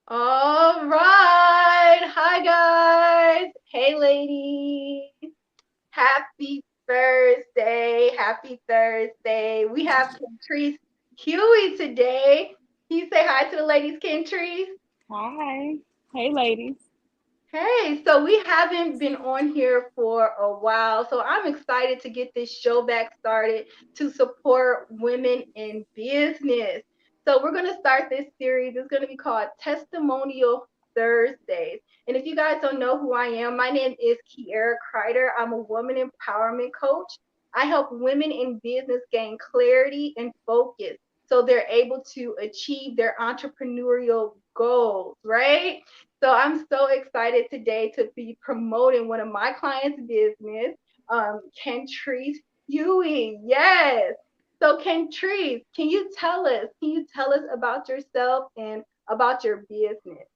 All right. Hi, guys. Hey, ladies. Happy Thursday. Happy Thursday. We have Cantrece Huey today. Can you say hi to the ladies, Cantrece? Hi. Hey, ladies. Hey, so we haven't been on here for a while, so I'm excited to get this show back started to support women in business. So we're going to start this series. It's going to be called Testimonial Thursdays. And if you guys don't know who I am, my name is Kiera Kreider. I'm a woman empowerment coach. I help women in business gain clarity and focus so they're able to achieve their entrepreneurial goals, right? So I'm so excited today to be promoting one of my clients' business, Cantrece Ewing. Yes. So Cantrece, can you tell us about yourself and about your business?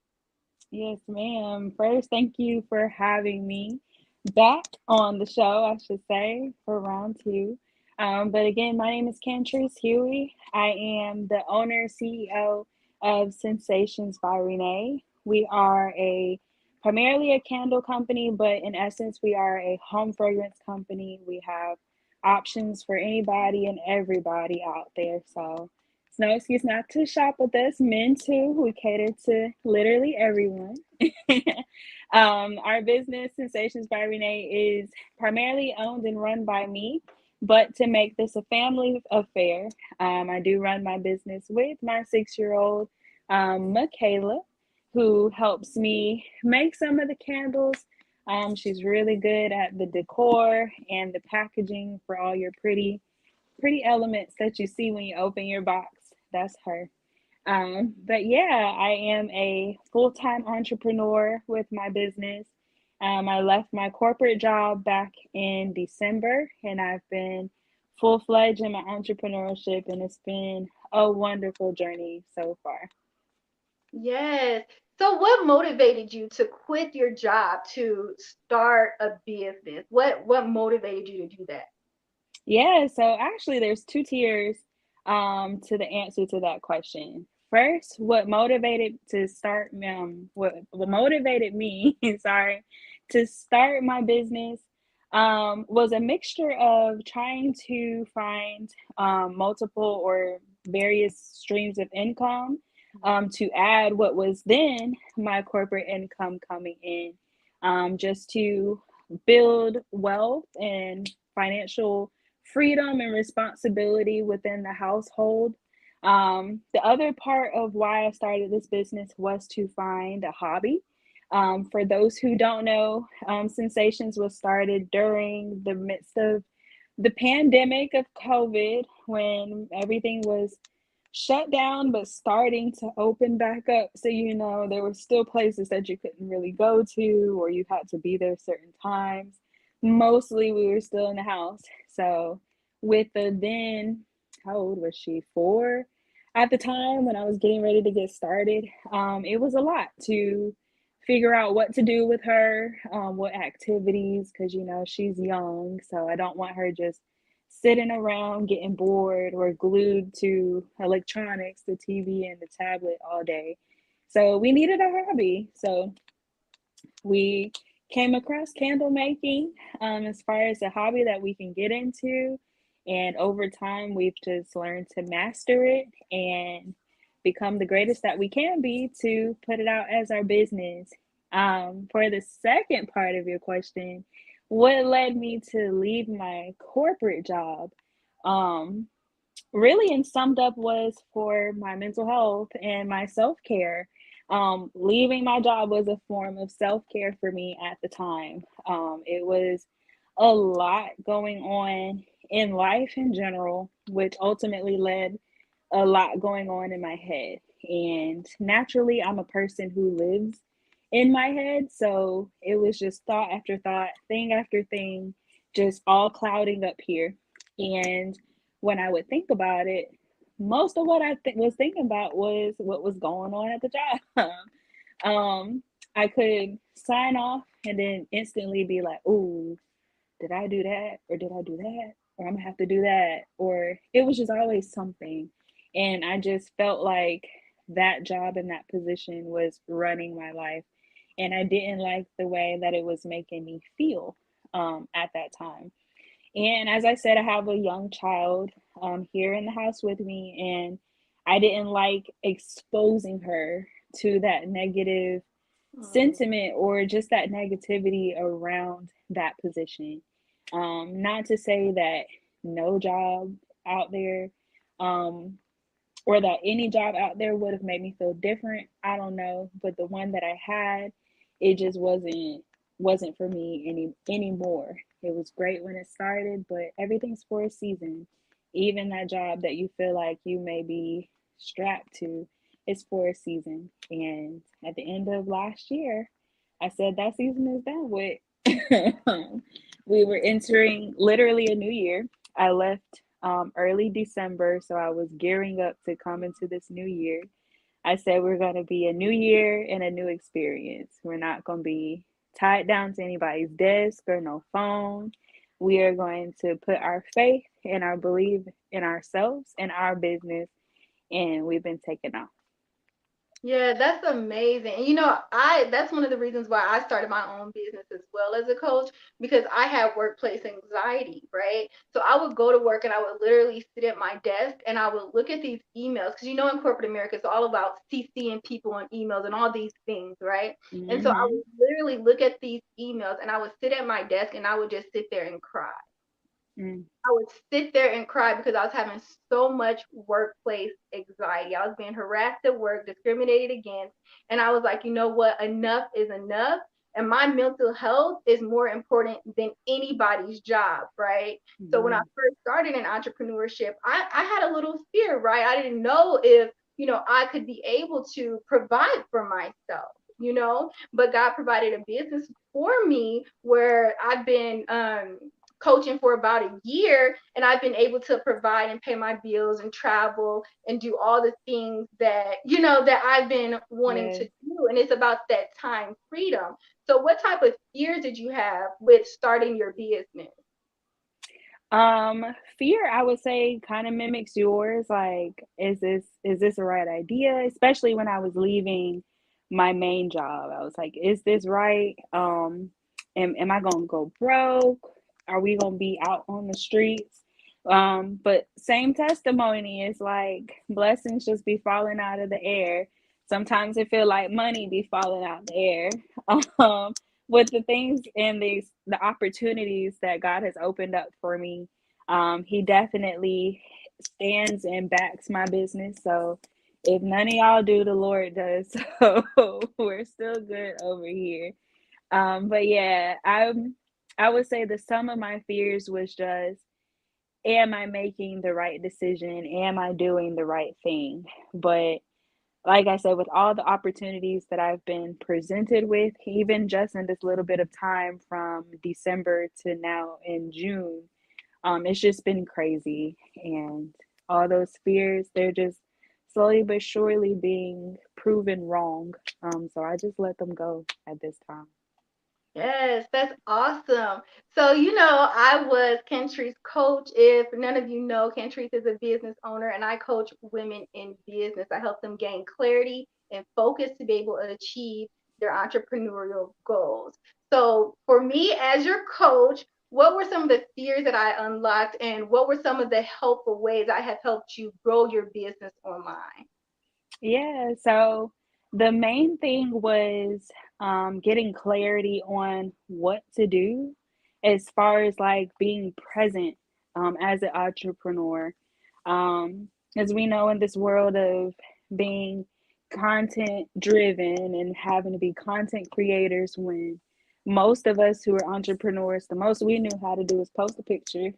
Yes, ma'am. First, thank you for having me back on the show, I should say, for round two. But again, my name is Cantrece Huey. I am the owner, CEO of Sensations by Renee. We are a primarily a candle company, but in essence, we are a home fragrance company. We have options for anybody and everybody out there. So it's no excuse not to shop with us. Men too. We cater to literally everyone. Our business, Sensations by Renee, is primarily owned and run by me. But to make this a family affair, I do run my business with my 6 year old, Michaela, who helps me make some of the candles. She's really good at the decor and the packaging for all your pretty elements that you see when you open your box. That's her. But yeah, I am a full time entrepreneur with my business. I left my corporate job back in December, and I've been full fledged in my entrepreneurship, and it's been a wonderful journey so far. Yes. So what motivated you to quit your job to start a business? What motivated you to do that? Yeah, so actually, there's two tiers to the answer to that question. First, what motivated me, sorry, to start my business was a mixture of trying to find multiple or various streams of income to add what was then my corporate income coming in, just to build wealth and financial freedom and responsibility within the household. The other part of why I started this business was to find a hobby. For those who don't know, Sensations was started during the midst of the pandemic of COVID when everything was shut down but starting to open back up. So, there were still places that you couldn't really go to or you had to be there certain times. Mostly we were still in the house. So, with the then, how old was she? 4 at the time when I was getting ready to get started. It was a lot to figure out what to do with her, what activities, because she's young, so I don't want her just sitting around getting bored or glued to electronics, the TV and the tablet all day. So we needed a hobby. So we came across candle making as far as a hobby that we can get into. And over time, we've just learned to master it and become the greatest that we can be to put it out as our business. For the second part of your question, what led me to leave my corporate job? Um, Really and summed up was for my mental health and my self-care. Leaving my job was a form of self-care for me at the time. It was a lot going on in life in general, which ultimately led a lot going on in my head. And naturally, I'm a person who lives in my head. So it was just thought after thought, thing after thing, just all clouding up here. And when I would think about it, most of what was thinking about was what was going on at the job. I could sign off and then instantly be like, "Ooh, did I do that? Or did I do that? Or I'm gonna have to do that." Or it was just always something. And I just felt like that job and that position was running my life. And I didn't like the way that it was making me feel at that time. And as I said, I have a young child here in the house with me, and I didn't like exposing her to that negative Mm. sentiment or just that negativity around that position. Not to say that no job out there um, or that any job out there would have made me feel different. I don't know, but the one that I had, it just wasn't for me anymore. It was great when it started, but everything's for a season. Even that job that you feel like you may be strapped to, it's for a season. And at the end of last year, I said that season is done with. We were entering literally a new year. I left early December, so I was gearing up to come into this new year. I said we're going to be a new year and a new experience. We're not going to be tied down to anybody's desk or no phone. We are going to put our faith and our belief in ourselves and our business, and we've been taken off. Yeah, that's amazing. And I that's one of the reasons why I started my own business as well as a coach, because I had workplace anxiety, right? So I would go to work and I would literally sit at my desk and I would look at these emails, because in corporate America it's all about CCing people on emails and all these things, right? And so I Mm-hmm. would literally look at these emails and I would sit at my desk and I would just sit there and cry. Mm, I would sit there and cry because I was having so much workplace anxiety. I was being harassed at work, discriminated against, and I was like, you know what? Enough is enough. And my mental health is more important than anybody's job, right? So when I yeah. first started in entrepreneurship, I had a little fear, right? I didn't know if, I could be able to provide for myself, but God provided a business for me where I've been coaching for about a year, and I've been able to provide and pay my bills and travel and do all the things that that I've been wanting to Yes. do, and it's about that time freedom. So what type of fears did you have with starting your business? Um, Fear, I would say, kind of mimics yours. Like, is this a right idea? Especially when I was leaving my main job, I was like, is this right? Am I gonna go broke? Are we gonna be out on the streets? But same testimony is like blessings just be falling out of the air. Sometimes it feel like money be falling out the air. Um, with the things and the opportunities that God has opened up for me. He definitely stands and backs my business. So if none of y'all do, the Lord does. So we're still good over here. But yeah, I would say the sum of my fears was just, am I making the right decision? Am I doing the right thing? But like I said, with all the opportunities that I've been presented with, even just in this little bit of time from December to now in June, it's just been crazy. And all those fears, they're just slowly but surely being proven wrong. So I just let them go at this time. Yes, that's awesome. So, I was Cantrece's coach. If none of you know, Cantrece is a business owner, and I coach women in business. I help them gain clarity and focus to be able to achieve their entrepreneurial goals. So, for me as your coach, what were some of the fears that I unlocked, and what were some of the helpful ways I have helped you grow your business online? Yeah, so the main thing was getting clarity on what to do as far as like being present as an entrepreneur. As we know, in this world of being content driven and having to be content creators, when most of us who are entrepreneurs, the most we knew how to do is post a picture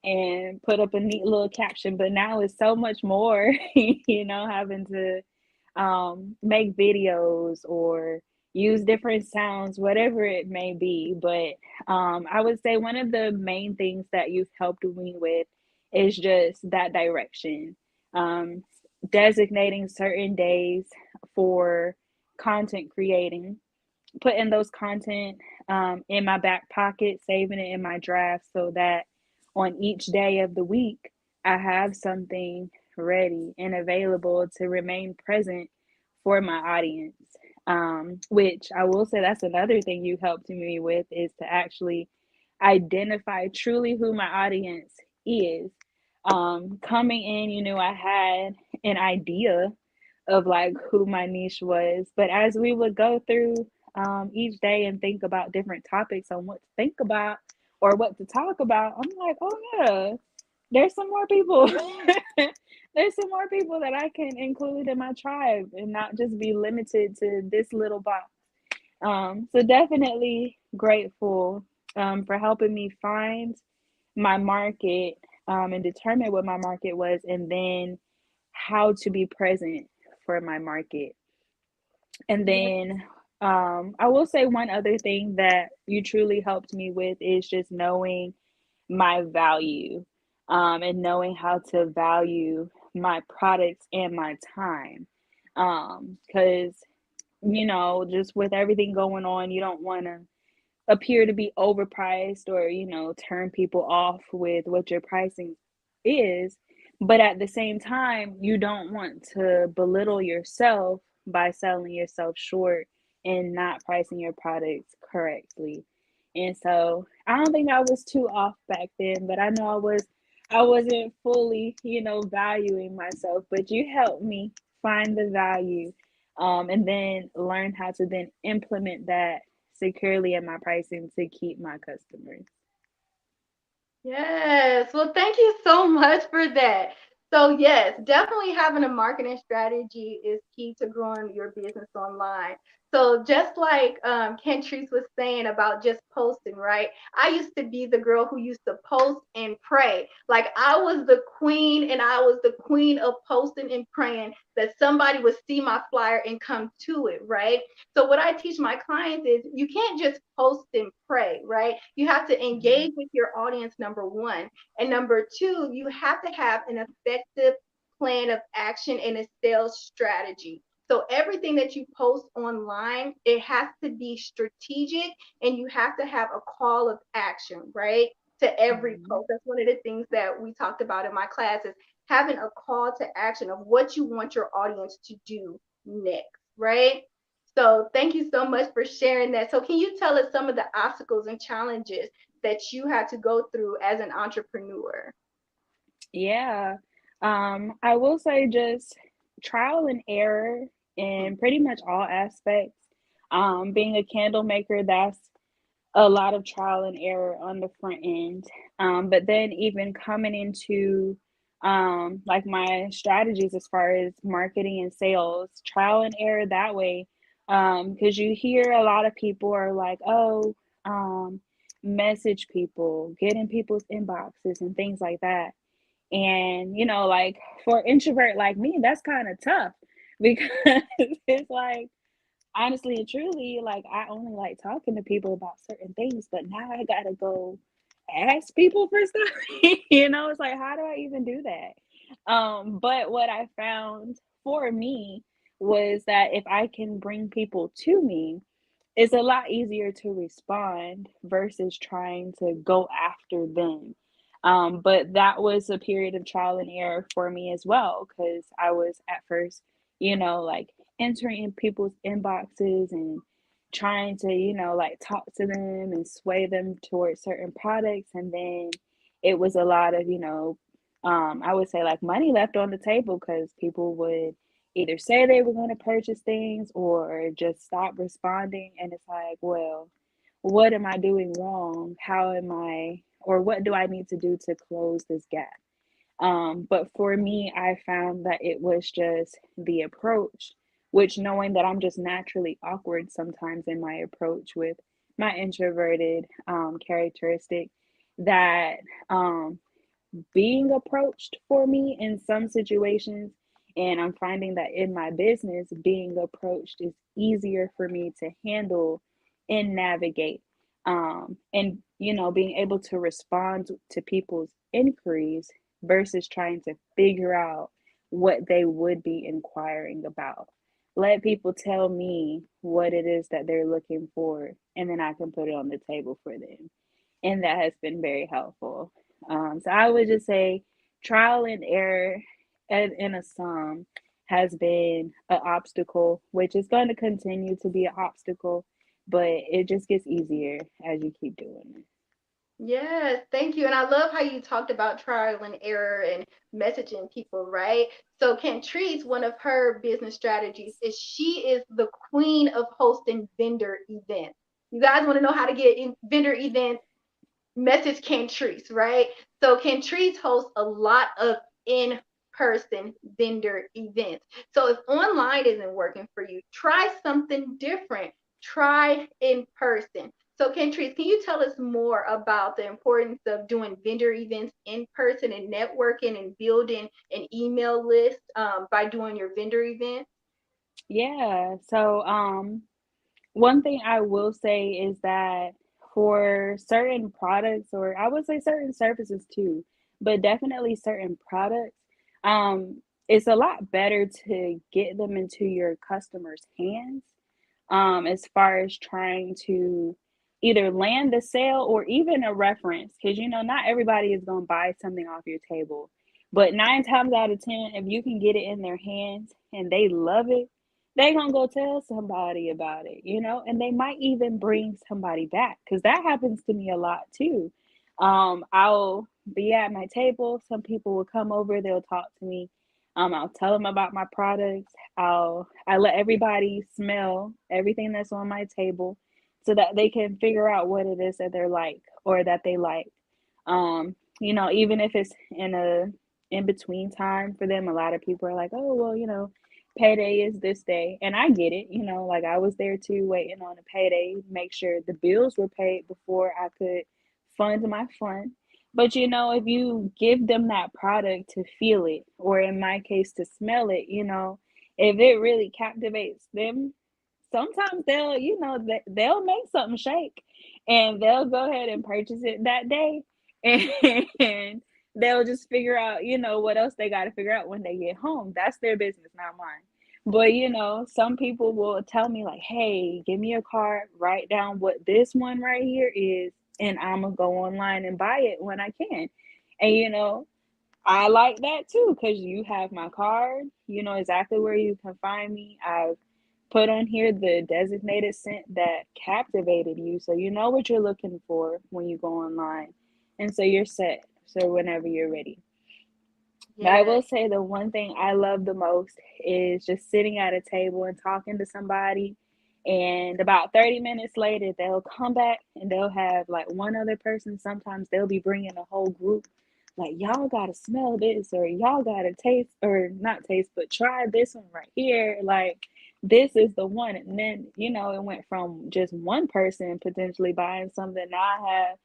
and put up a neat little caption. But now it's so much more, having to make videos or use different sounds, whatever it may be. But I would say one of the main things that you've helped me with is just that direction. Um, Designating certain days for content creating, putting those content in my back pocket, saving it in my draft so that on each day of the week, I have something ready, and available to remain present for my audience. Which I will say that's another thing you helped me with is to actually identify truly who my audience is. Coming in, I had an idea of like who my niche was, but as we would go through each day and think about different topics on what to think about or what to talk about, I'm like, oh yeah, there's some more people. There's some more people that I can include in my tribe and not just be limited to this little box. So definitely grateful for helping me find my market and determine what my market was, and then how to be present for my market. And Yeah. then I will say one other thing that you truly helped me with is just knowing my value and knowing how to value my products and my time. Because, just with everything going on, you don't want to appear to be overpriced or turn people off with what your pricing is, but at the same time you don't want to belittle yourself by selling yourself short and not pricing your products correctly. And so I don't think I was too off back then, but I wasn't fully valuing myself, but you helped me find the value, and then learn how to then implement that securely in my pricing to keep my customers. Yes. Well, thank you so much for that. So, yes, definitely having a marketing strategy is key to growing your business online. So, just like Cantrece was saying about just posting, right? I used to be the girl who used to post and pray. Like, I was the queen, and I was the queen of posting and praying that somebody would see my flyer and come to it, right? So what I teach my clients is you can't just post and pray, right? You have to engage with your audience, number one. And number two, you have to have an effective plan of action and a sales strategy. So everything that you post online, it has to be strategic, and you have to have a call of action, right? To every Mhm. post. That's one of the things that we talked about in my classes, having a call to action of what you want your audience to do next, right? So thank you so much for sharing that. So can you tell us some of the obstacles and challenges that you had to go through as an entrepreneur? Yeah. I will say just trial and error in pretty much all aspects. Being a candle maker, that's a lot of trial and error on the front end. But then even coming into like my strategies as far as marketing and sales, trial and error that way. Because you hear a lot of people are like, oh, um, message people, get in people's inboxes and things like that. And, like for an introvert like me, that's kind of tough because it's like, honestly and truly, like I only like talking to people about certain things, but now I gotta go ask people for stuff. It's like, how do I even do that? But what I found for me was that if I can bring people to me, it's a lot easier to respond versus trying to go after them. But that was a period of trial and error for me as well, because I was at first, like entering in people's inboxes and trying to, like talk to them and sway them towards certain products. And then it was a lot of, I would say like money left on the table because people would either say they were going to purchase things or just stop responding. And it's like, well, what am I doing wrong? How am I, or what do I need to do to close this gap? But for me, I found that it was just the approach, which knowing that I'm just naturally awkward sometimes in my approach with my introverted characteristic, that um, being approached for me in some situations. And I'm finding that in my business, being approached is easier for me to handle and navigate. And, being able to respond to people's inquiries versus trying to figure out what they would be inquiring about. Let people tell me what it is that they're looking for, and then I can put it on the table for them. And that has been very helpful. So I would just say trial and error and in a sum has been an obstacle, which is going to continue to be an obstacle, but it just gets easier as you keep doing it. Yes, thank you. And I love how you talked about trial and error and messaging people, right? So Cantrese, one of her business strategies is she is the queen of hosting vendor events. You guys want to know how to get in vendor events? Message Cantrese, right? So Cantrese hosts a lot of in-person vendor events. So if online isn't working for you, try something different. Try in person. So Cantrese, can you tell us more about the importance of doing vendor events in person and networking and building an email list by doing your vendor event? Yeah. So, one thing I will say is that for certain products, or I would say certain services too, but definitely certain products, it's a lot better to get them into your customers' hands, as far as trying to either land the sale or even a reference. Because, not everybody is going to buy something off your table. But nine times out of 10, if you can get it in their hands and they love it, they gonna go tell somebody about it, and they might even bring somebody back because that happens to me a lot too. I'll be at my table, some people will come over, they'll talk to me. I'll tell them about my products. I let everybody smell everything that's on my table so that they can figure out what it is that they're like or that they like. Even if it's in between time for them, a lot of people are like, oh well, payday is this day. And I get it, like I was there too, waiting on a payday, make sure the bills were paid before I could fund my fund. But if you give them that product to feel it, or in my case to smell it, if it really captivates them, sometimes they'll make something shake and they'll go ahead and purchase it that day. And they'll just figure out, what else they got to figure out when they get home. That's their business, not mine. But some people will tell me like, hey, give me a card, write down what this one right here is, and I'm gonna go online and buy it when I can. And I like that too because you have my card. You know exactly where you can find me. I've put on here the designated scent that captivated you, so you know what you're looking for when you go online, and so you're set. So whenever you're ready. But I Yes. will say the one thing I love the most is just sitting at a table and talking to somebody. And about 30 minutes later, they'll come back and they'll have like one other person. Sometimes they'll be bringing a whole group. Like, y'all got to smell this, or y'all got to taste, or not taste, but try this one right here. Like, this is the one. And then, it went from just one person potentially buying something. Now I have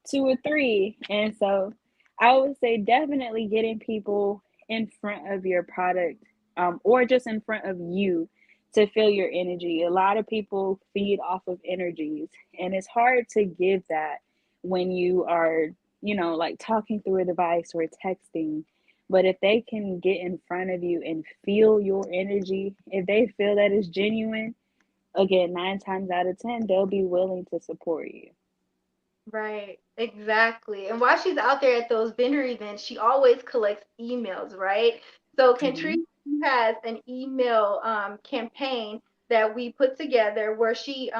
two or three. And so I would say definitely getting people in front of your product, or just in front of you to feel your energy. A lot of people feed off of energies, and it's hard to give that when you are, like talking through a device or texting. But if they can get in front of you and feel your energy, if they feel that it's genuine, again, nine times out of 10, they'll be willing to support you. Right, exactly. And while she's out there at those vendor events, she always collects emails, right? So Cantrice Mhm. has an email campaign that we put together where she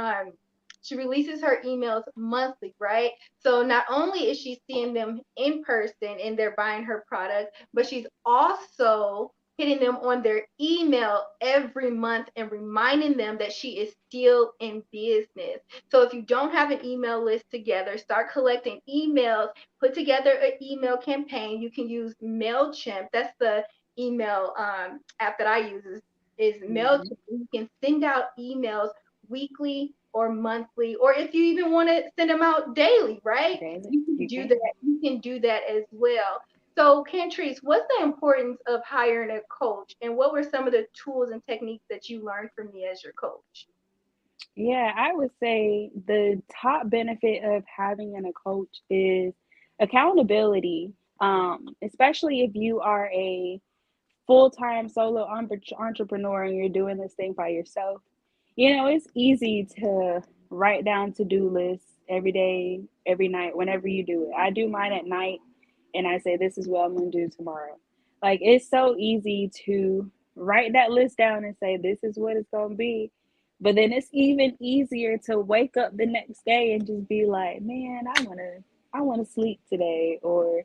releases her emails monthly, right? So not only is she seeing them in person and they're buying her product, but she's also hitting them on their email every month and reminding them that she is still in business. So if you don't have an email list together, start collecting emails, put together an email campaign. You can use MailChimp. That's the email app that I use is MailChimp. Mhm. You can send out emails weekly or monthly, or if you even want to send them out daily, right? Daily, You can you do can. that. You can do that as well. So, Cantrice, what's the importance of hiring a coach, and what were some of the tools and techniques that you learned from me as your coach? Yeah, I would say the top benefit of having a coach is accountability. Especially if you are a full-time solo entrepreneur and you're doing this thing by yourself. It's easy to write down to-do lists every day, every night, whenever you do it. I do mine at night and I say, this is what I'm going to do tomorrow. Like it's so easy to write that list down and say this is what it's gonna be. But then it's even easier to wake up the next day and just be like, man, I wanna sleep today, or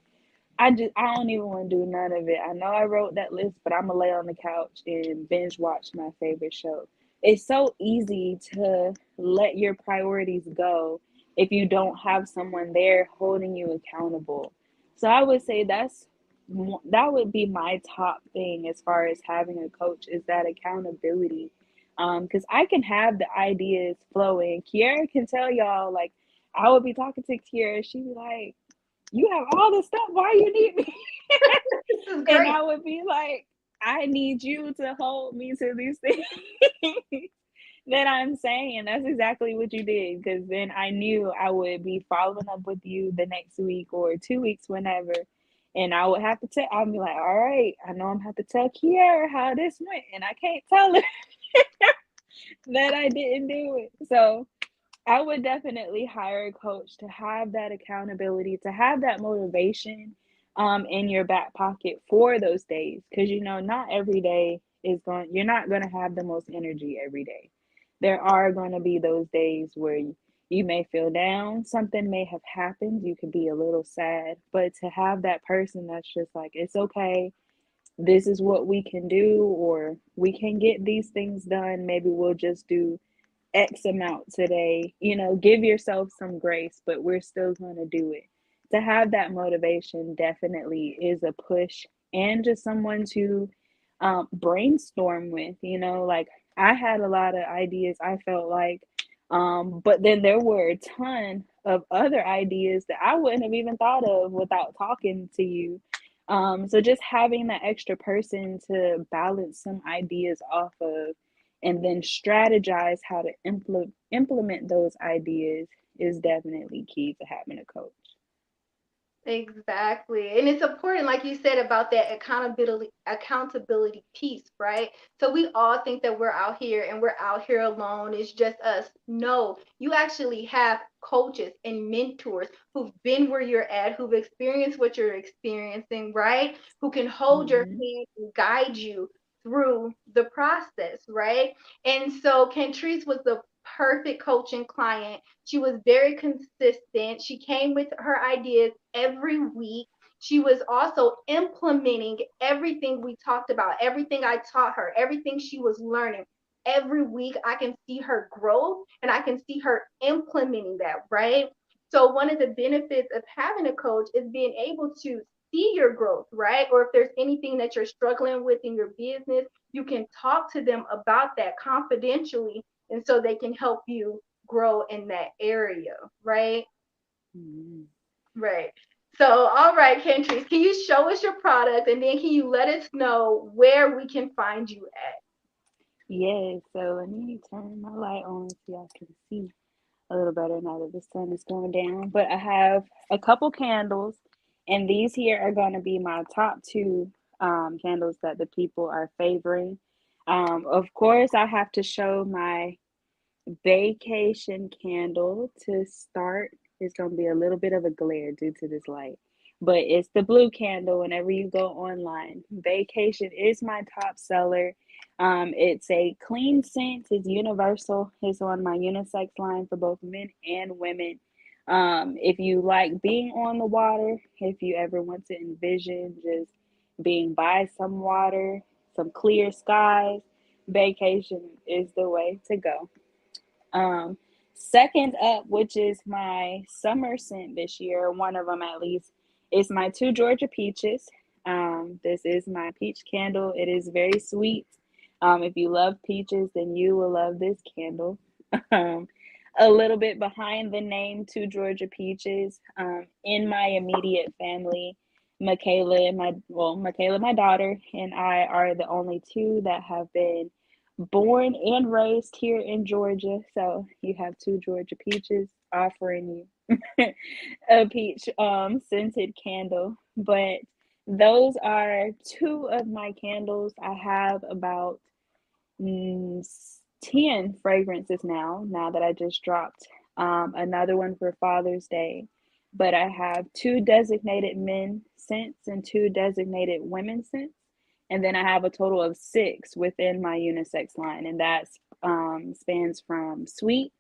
I don't even want to do none of it. I know I wrote that list, but I'm gonna lay on the couch and binge watch my favorite show. It's so easy to let your priorities go if you don't have someone there holding you accountable. So I would say that would be my top thing as far as having a coach, is that accountability. Because I can have the ideas flowing. Kiara can tell y'all, like, I would be talking to Kiara, she'd be like, you have all this stuff. Why you need me? This is And great. I would be like, I need you to hold me to these things that I'm saying. And that's exactly what you did. Because then I knew I would be following up with you the next week or 2 weeks, whenever. And I would have to tell, I'll be like, all right, I know I'm have to tell Kiara how this went. And I can't tell her that I didn't do it. So I would definitely hire a coach to have that accountability, to have that motivation in your back pocket for those days. Because, not every day you're not going to have the most energy every day. There are going to be those days where you may feel down, something may have happened, you could be a little sad, but to have that person that's just like, it's okay, this is what we can do, or we can get these things done. Maybe we'll just do X amount today. Give yourself some grace, but we're still going to do it. To have that motivation definitely is a push, and just someone to brainstorm with. Like I had a lot of ideas, I felt like, but then there were a ton of other ideas that I wouldn't have even thought of without talking to you. So just having that extra person to balance some ideas off of, and then strategize how to implement those ideas, is definitely key to having a coach. Exactly. And it's important, like you said, about that accountability piece, right? So we all think that we're out here and we're out here alone. It's just us. No, you actually have coaches and mentors who've been where you're at, who've experienced what you're experiencing, right? Who can hold your Mm-hmm. hand and guide you through the process, right? And so Cantrese was the perfect coaching client. She was very consistent. She came with her ideas every week. She was also implementing everything we talked about, everything I taught her, everything she was learning. Every week, I can see her growth and I can see her implementing that, right? So, one of the benefits of having a coach is being able to see your growth, right? Or if there's anything that you're struggling with in your business, you can talk to them about that confidentially, and so they can help you grow in that area, right? Mm-hmm. Right. So, all right, Cantrice, can you show us your product and then can you let us know where we can find you at? Yes, so let me turn my light on so y'all can see a little better now that the sun is going down. But I have a couple candles, and these here are going to be my top two candles that the people are favoring. Of course, I have to show my vacation candle to start. It's going to be a little bit of a glare due to this light, but it's the blue candle whenever you go online. Vacation is my top seller. It's a clean scent, it's universal, it's on my unisex line for both men and women. If you like being on the water, if you ever want to envision just being by some water, some clear skies, vacation is the way to go. Um, Second up, which is my summer scent this year, one of them at least, is my two Georgia peaches. This is my peach candle. It is very sweet. If you love peaches, then you will love this candle. Um, a little bit behind the name, two Georgia peaches. In my immediate family, Michaela, my daughter, and I are the only two that have been born and raised here in Georgia. So you have two Georgia peaches offering you a peach scented candle. But those are two of my candles. I have about mm, 10 fragrances now that I just dropped. Another one for Father's Day. but I have two designated men scents and two designated women scents. And then I have a total of six within my unisex line, and that spans from sweet,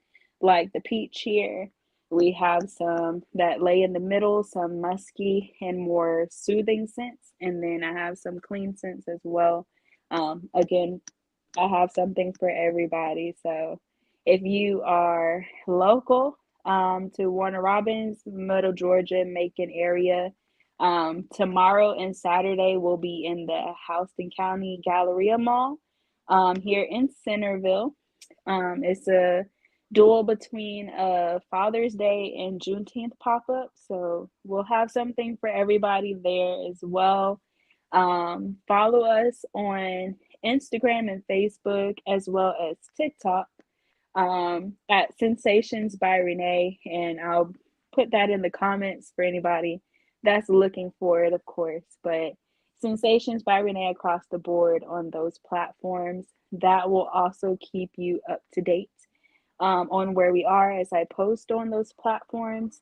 like the peach here. We have some that lay in the middle, some musky and more soothing scents, and then I have some clean scents as well. Again, I have something for everybody. So if you are local to Warner Robins, Middle Georgia, Macon area, tomorrow and Saturday will be in the Houston County Galleria Mall here in Centerville. It's a duel between Father's Day and Juneteenth pop up. So we'll have something for everybody there as well. Follow us on Instagram and Facebook as well as TikTok at Sensations by Renee. And I'll put that in the comments for anybody that's looking for it, of course. But Sensations by Renee across the board on those platforms. That will also keep you up to date on where we are as I post on those platforms.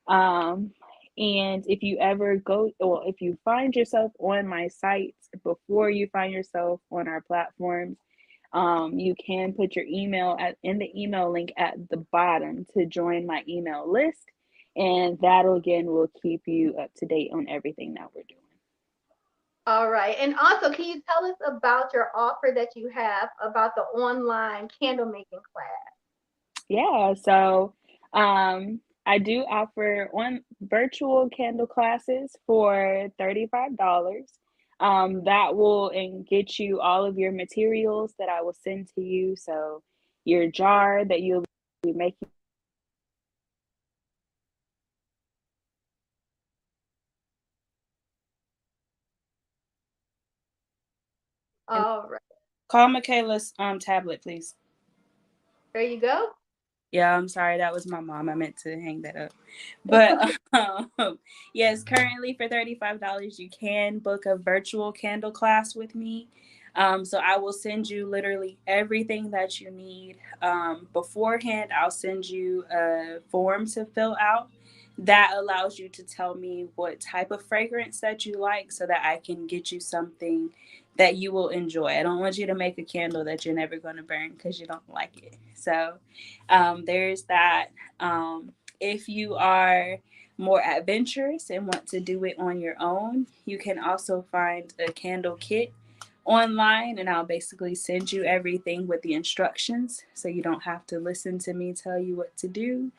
Um, and if you ever go, well, if you find yourself on my sites before you find yourself on our platforms, you can put your email in the email link at the bottom to join my email list. And that again will keep you up to date on everything that we're doing. All right. And also, can you tell us about your offer that you have about the online candle making class? Yeah, so I do offer on virtual candle classes for $35. That will and get you all of your materials that I will send to you. So your jar that you'll be making All right. Call Michaela's tablet, please. There you go. Yeah, I'm sorry. That was my mom. I meant to hang that up. But yes, currently for $35, you can book a virtual candle class with me. So I will send you literally everything that you need. Beforehand, I'll send you a form to fill out that allows you to tell me what type of fragrance that you like so that I can get you something that you will enjoy. I don't want you to make a candle that you're never going to burn because you don't like it. So there's that. If you are more adventurous and want to do it on your own, you can also find a candle kit online, and I'll basically send you everything with the instructions so you don't have to listen to me tell you what to do.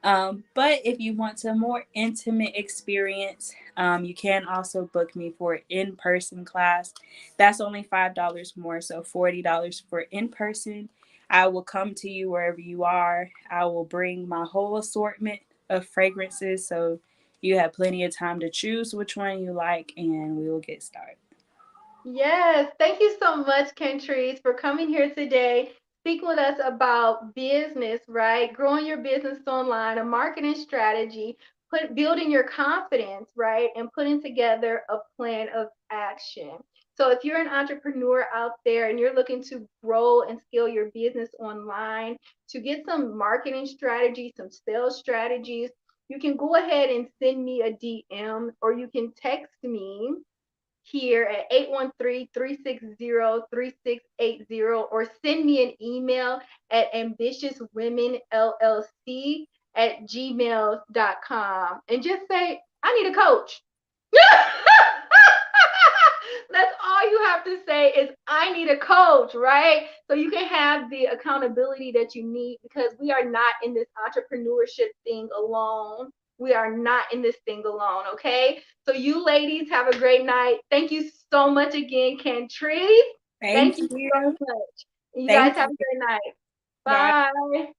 But if you want a more intimate experience, you can also book me for an in person class. That's only $5 more, so $40 for in person. I will come to you wherever you are. I will bring my whole assortment of fragrances so you have plenty of time to choose which one you like, and we will get started. Yes, thank you so much, Cantrece, for coming here today, speaking with us about business, right? Growing your business online, a marketing strategy, building your confidence, right? And putting together a plan of action. So if you're an entrepreneur out there and you're looking to grow and scale your business online, to get some marketing strategies, some sales strategies, you can go ahead and send me a DM or you can text me here at 813-360-3680 or send me an email at ambitiouswomenllc@gmail.com and just say, I need a coach. That's all you have to say is, I need a coach, right? So you can have the accountability that you need because we are not in this entrepreneurship thing alone. We are not in this thing alone, okay? So you ladies have a great night. Thank you so much again, Cantrece. Thank Thank you so you. much. You guys Thank have you. a great night. Bye. Bye.